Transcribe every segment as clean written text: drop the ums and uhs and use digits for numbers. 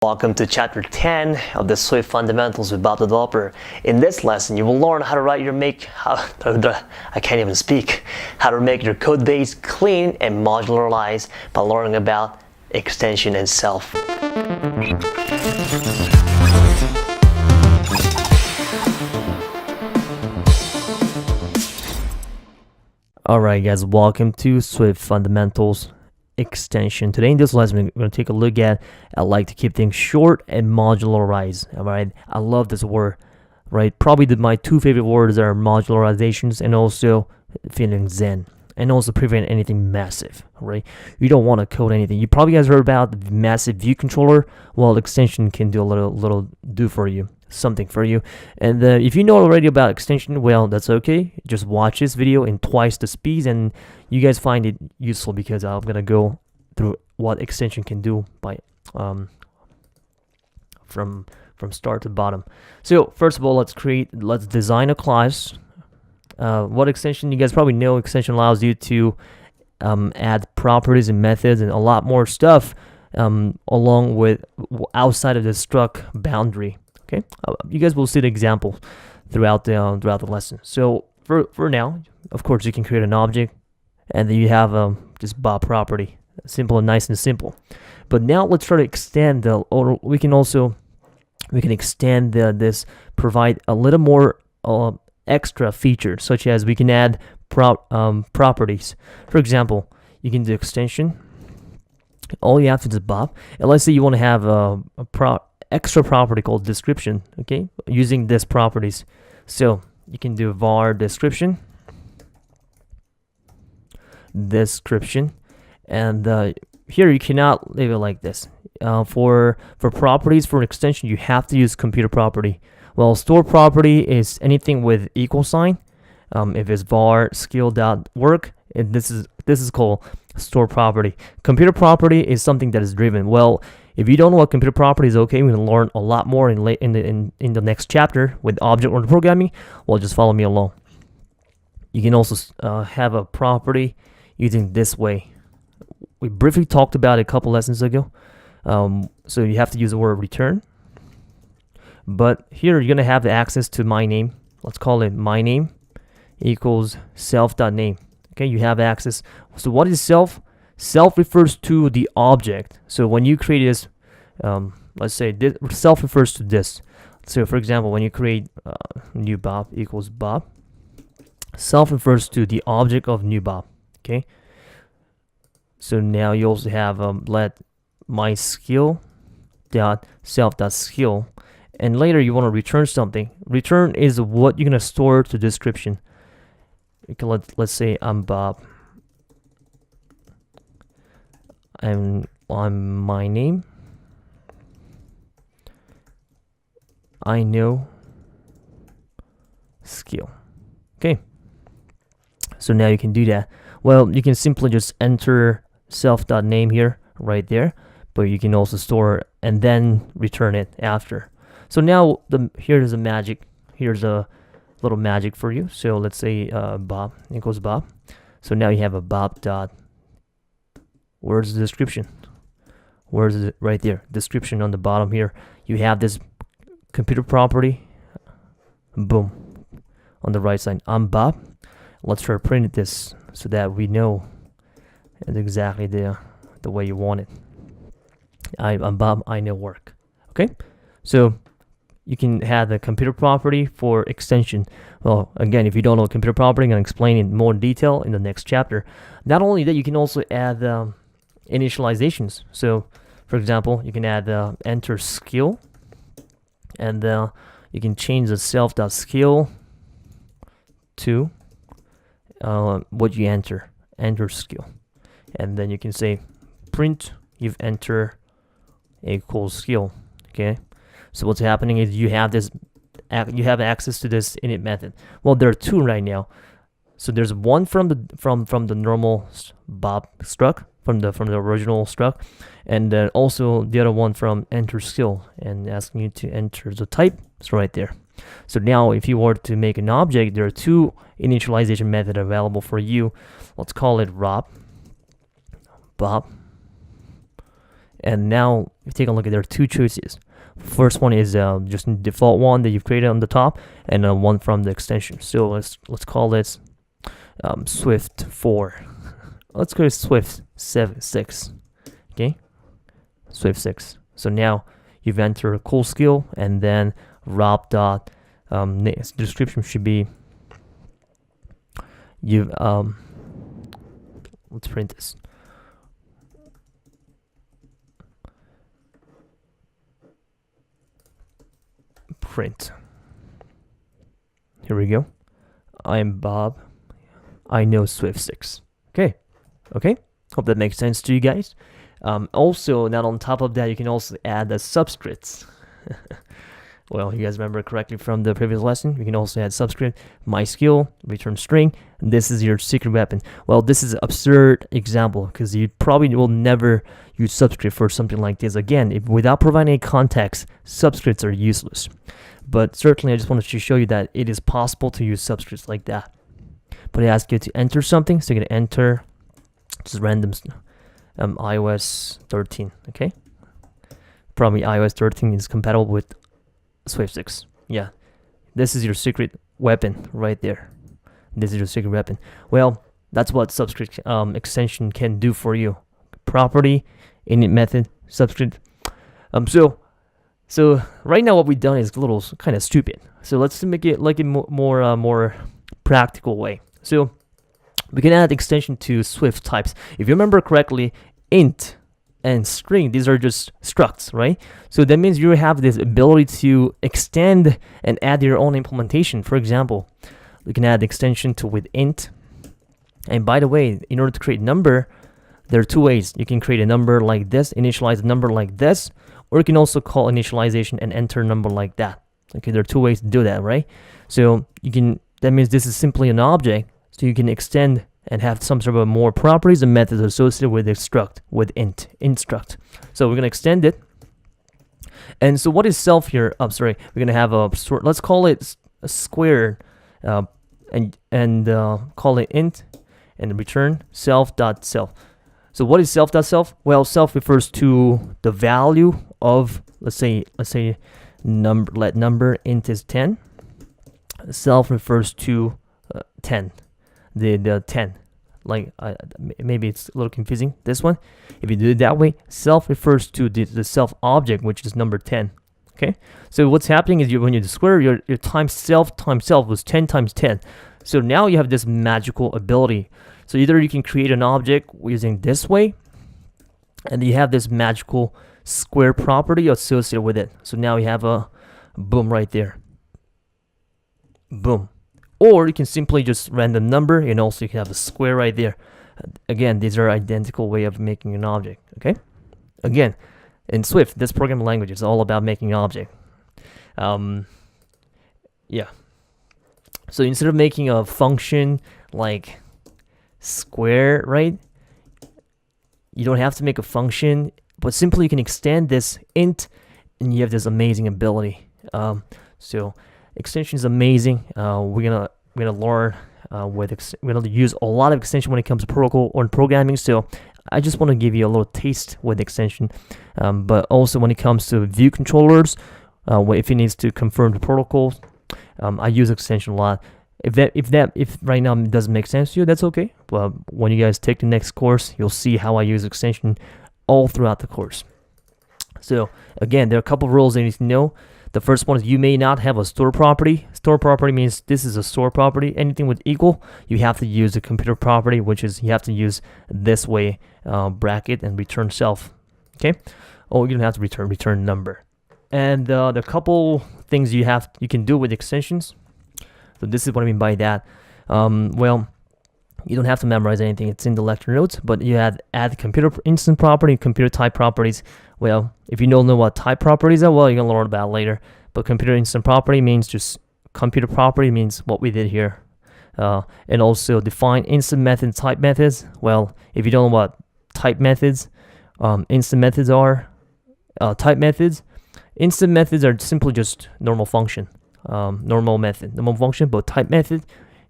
Welcome to Chapter 10 of the Swift Fundamentals with Bob the Developer. In this lesson, you will learn how to write your I can't even speak. How to make your code base clean and modularized by learning about extension and self. Alright guys, welcome to Swift Fundamentals extension. Today in this lesson, we're going to take a look at I like to keep things short and modularized. All right, I love this word, right? Probably my two favorite words are modularizations and also feeling zen, and also prevent anything massive, right? You don't want to code anything. You probably guys heard about the massive view controller. Well, extension can do a little something for you. And if you know already about extension, well, that's okay. Just watch this video in twice the speed and you guys find it useful, because I'm gonna go through what extension can do by from start to bottom. So first of all, let's design a class. What extension, you guys probably know extension allows you to add properties and methods and a lot more stuff along with outside of the struct boundary. Okay, you guys will see the example throughout the lesson. So for now, of course, you can create an object, and then you have this Bob property, simple and nice and simple. But now let's try to extend we can extend this, provide a little more extra features, such as we can add properties. For example, you can do extension. All you have to do is Bob, and let's say you want to have extra property called description, okay, using this properties. So you can do var description, and here you cannot leave it like this. For properties, for an extension, you have to use computer property. Well, store property is anything with equal sign. If it's var skill.work, this is called store property. Computer property is something that is driven. Well, if you don't know what computer property is, okay, we're gonna learn a lot more in the next chapter with object-oriented programming. Well, just follow me along. You can also have a property using this way. We briefly talked about it a couple lessons ago. So you have to use the word return. But here you're gonna have the access to my name. Let's call it my name equals self.name. Okay, you have access. So what is self? Self refers to the object. So when you create this, let's say this, self refers to this. So for example, when you create new Bob equals Bob, self refers to the object of new Bob. Okay. So now you also have let my skill dot self dot skill, and later you want to return something. Return is what you're gonna store to description. You can let's say I'm Bob. I'm on my name. I know skill. Okay. So now you can do that. Well, you can simply just enter self.name here, right there, but you can also store and then return it after. So now here's a magic. Here's a little magic for you. So let's say Bob equals Bob. So now you have a Bob dot. Where's the description? Where's it? Right there. Description on the bottom here. You have this computer property. Boom. On the right side. I'm Bob. Let's try to print this so that we know it's exactly the way you want it. I'm Bob. I know work. Okay. So you can have the computer property for extension. Well, again, if you don't know computer property, I'm going to explain in more detail in the next chapter. Not only that, you can also add initializations. So for example, you can add enter skill, and you can change the self.skill to what you enter skill, and then you can say print you've entered equals skill. Okay, so what's happening is you have access to this init method. Well, there are two right now. So there's one from the normal Bob struct, from the original struct, and then also the other one from enter skill, and asking you to enter the type. It's right there. So now if you were to make an object, there are two initialization methods available for you. Let's call it Bob, And now if you take a look at there are two choices. First one is just the default one that you've created on the top, and one from the extension. So let's call this Swift 4. Let's go to Swift 6. Okay, Swift 6. So now you've entered a cool skill, and then Rob dot description should be let's print this. Print. Here we go. I'm Bob. I know Swift 6. Okay. Hope that makes sense to you guys. Also, now on top of that, you can also add the subscripts. Well, you guys remember correctly from the previous lesson, you can also add subscript, my skill, return string, and this is your secret weapon. Well, this is an absurd example because you probably will never use subscript for something like this. Again, without providing any context, subscripts are useless. But certainly, I just wanted to show you that it is possible to use subscripts like that. But it asks you to enter something, so you're going to enter just random iOS 13, okay? Probably iOS 13 is compatible with Swift 6. Yeah, this is your secret weapon right there. This is your secret weapon. Well, that's what subscript extension can do for you. Property, init method, subscript. So right now what we've done is a little kind of stupid. So let's make it like a more practical way. So we can add extension to Swift types. If you remember correctly, int and string, these are just structs, right? So that means you have this ability to extend and add your own implementation. For example, we can add extension to with int. And by the way, in order to create number, there are two ways. You can create a number like this, initialize a number like this, or you can also call initialization and enter a number like that. Okay, there are two ways to do that, right? So that means this is simply an object, so you can extend and have some sort of more properties and methods associated with struct, with instruct. So we're gonna extend it. And so what is self here? We're gonna have a sort. Let's call it a square, and call it int, and return self.self. So what is self.self? Well, self refers to the value of let's say number. Let number int is 10. Self refers to 10. The 10, like maybe it's a little confusing, this one. If you do it that way, self refers to the self object, which is number 10. Okay, so what's happening is when you do square, your times self was 10 times 10. So now you have this magical ability. So either you can create an object using this way, and you have this magical square property associated with it. So now you have a boom right there. Boom. Or you can simply just random number, and also you can have a square right there. Again, these are identical way of making an object, okay? Again, in Swift, this programming language is all about making an object. Yeah. So instead of making a function like square, right? You don't have to make a function, but simply you can extend this int, and you have this amazing ability. So extension is amazing. We're gonna learn we're gonna use a lot of extension when it comes to protocol or programming. So I just want to give you a little taste with extension. But also when it comes to view controllers, if it needs to confirm the protocols, I use extension a lot. If right now it doesn't make sense to you, that's okay. But when you guys take the next course, you'll see how I use extension all throughout the course. So again, there are a couple of rules that you need to know. The first one is you may not have a store property. Store property means this is a store property. Anything with equal, you have to use a computer property, which is you have to use this way, bracket and return self. Okay? Oh, you don't have to return number. And the couple things you can do with extensions. So this is what I mean by that. Well, you don't have to memorize anything. It's in the lecture notes, but you add computer instant property, computer type properties. Well, if you don't know what type properties are, well, you're going to learn about it later. But computer instant property means just computer property means what we did here. And also define instant method type methods. Well, if you don't know what type methods, instant methods are, type methods, instant methods are simply just normal function, normal function, but type method,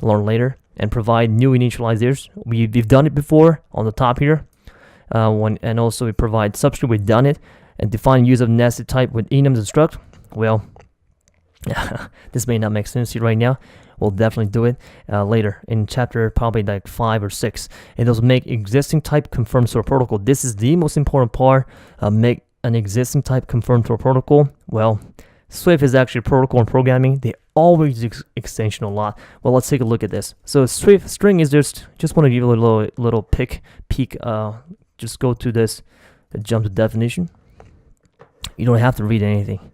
learn later. And provide new initializers. We've done it before on the top here. and also we provide substrate with done it, and define use of nested type with enums and struct. Well, this may not make sense to you right now. We'll definitely do it later in chapter probably like 5 or 6. And those make existing type conform to a protocol. This is the most important part. Make an existing type conform to a protocol. Well, Swift is actually protocol and programming. They always use extension a lot. Well, let's take a look at this. So Swift string is just want to give you a little peek. Just go to this, jump to definition. You don't have to read anything.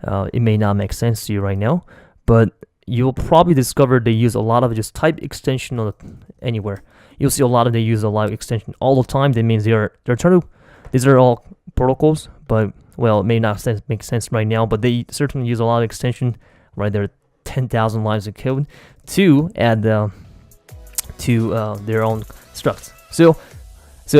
It may not make sense to you right now, but you'll probably discover they use a lot of just type extension anywhere. You'll see a lot of they use a lot of extension all the time. That means they're trying to. These are all protocols, but well, it may not make sense right now. But they certainly use a lot of extension. Right there, 10,000 lines of code to add to their own structs. So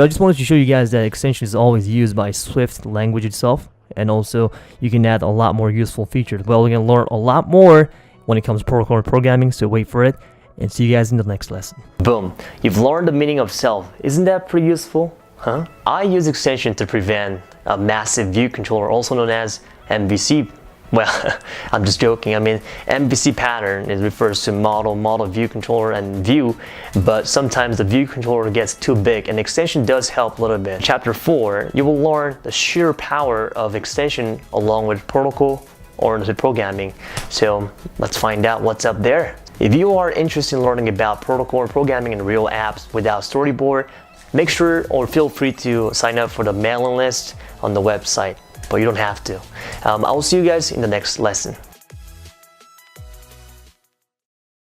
I just wanted to show you guys that extension is always used by Swift language itself, and also you can add a lot more useful features. Well, we're gonna learn a lot more when it comes to protocol and programming, so wait for it, and see you guys in the next lesson. Boom, you've learned the meaning of self. Isn't that pretty useful? Huh? I use extension to prevent a massive view controller, also known as MVC. Well, I'm just joking. I mean, MVC pattern, it refers to model, view controller, and view, but sometimes the view controller gets too big, and extension does help a little bit. Chapter 4, you will learn the sheer power of extension along with protocol-oriented programming. So let's find out what's up there. If you are interested in learning about protocol or programming in real apps without storyboard, make sure or feel free to sign up for the mailing list on the website, but you don't have to. I will see you guys in the next lesson.